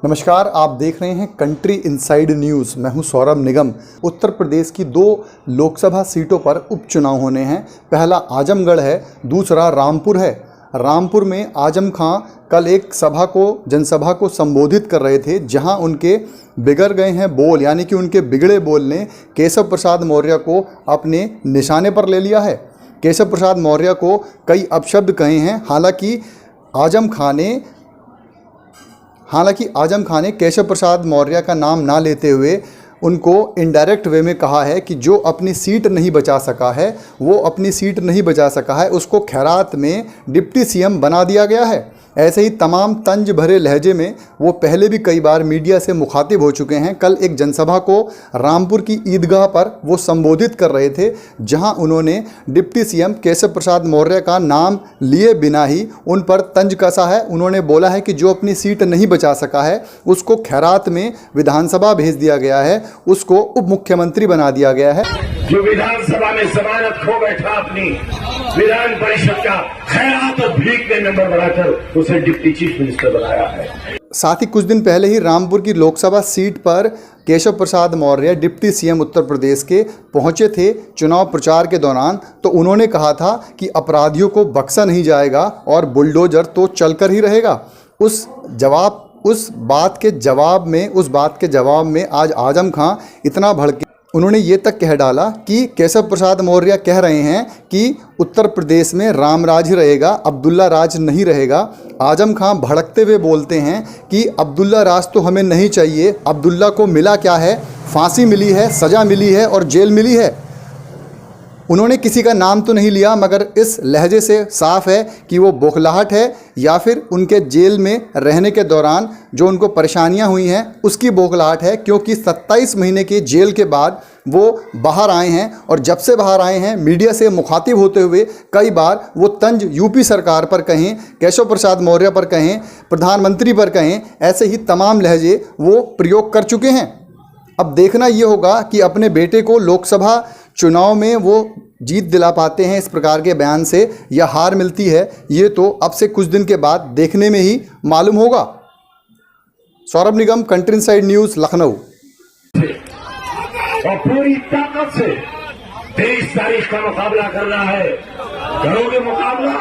नमस्कार, आप देख रहे हैं कंट्री इनसाइड न्यूज़। मैं हूं सौरभ निगम। उत्तर प्रदेश की 2 लोकसभा सीटों पर उपचुनाव होने हैं। पहला आजमगढ़ है, दूसरा रामपुर है। रामपुर में आजम खां कल एक जनसभा को संबोधित कर रहे थे, जहां उनके बिगड़ गए हैं बोल, यानी कि उनके बिगड़े बोल ने केशव प्रसाद मौर्य को अपने निशाने पर ले लिया है। केशव प्रसाद मौर्य को कई अपशब्द कहे हैं। हालांकि आजम खां ने केशव प्रसाद मौर्य का नाम ना लेते हुए उनको इनडायरेक्ट वे में कहा है कि जो अपनी सीट नहीं बचा सका है, उसको खैरात में डिप्टी सीएम बना दिया गया है। ऐसे ही तमाम तंज भरे लहजे में वो पहले भी कई बार मीडिया से मुखातिब हो चुके हैं। कल एक जनसभा को रामपुर की ईदगाह पर वो संबोधित कर रहे थे, जहां उन्होंने डिप्टी सीएम केशव प्रसाद मौर्य का नाम लिए बिना ही उन पर तंज कसा है। उन्होंने बोला है कि जो अपनी सीट नहीं बचा सका है, उसको खैरात में विधानसभा भेज दिया गया है, उसको उप मुख्यमंत्री बना दिया गया है। जो विधानसभा में जमानत खो बैठा अपनी विधान परिषद का, खैरात और भीख में मेंबर बनाकर उसे डिप्टी चीफ मिनिस्टर बनाया है। साथ ही कुछ दिन पहले ही रामपुर की लोकसभा सीट पर केशव प्रसाद मौर्य डिप्टी सीएम उत्तर प्रदेश के पहुंचे थे चुनाव प्रचार के दौरान। तो उन्होंने कहा था कि अपराधियों को बख्शा नहीं जाएगा और बुलडोजर तो चलकर ही रहेगा। उस बात के जवाब में आज आजम खां इतना भड़के, उन्होंने ये तक कह डाला कि केशव प्रसाद मौर्य कह रहे हैं कि उत्तर प्रदेश में राम राज ही रहेगा, अब्दुल्ला राज नहीं रहेगा। आजम खां भड़कते हुए बोलते हैं कि अब्दुल्ला राज तो हमें नहीं चाहिए। अब्दुल्ला को मिला क्या है? फांसी मिली है, सज़ा मिली है और जेल मिली है। उन्होंने किसी का नाम तो नहीं लिया, मगर इस लहजे से साफ है कि वो बौखलाहट है या फिर उनके जेल में रहने के दौरान जो उनको परेशानियां हुई हैं उसकी बौखलाहट है। क्योंकि 27 महीने के जेल के बाद वो बाहर आए हैं और जब से बाहर आए हैं मीडिया से मुखातिब होते हुए कई बार वो तंज यूपी सरकार पर कहें, केशव प्रसाद मौर्य पर कहें, प्रधानमंत्री पर कहें, ऐसे ही तमाम लहजे वो प्रयोग कर चुके हैं। अब देखना ये होगा कि अपने बेटे को लोकसभा चुनाव में वो जीत दिला पाते हैं इस प्रकार के बयान से, या हार मिलती है। ये तो अब से कुछ दिन के बाद देखने में ही मालूम होगा। सौरभ निगम, कंट्री इनसाइड न्यूज़, लखनऊ। और पूरी ताकत से 23 तारीख का मुकाबला करना है। करोगे मुकाबला?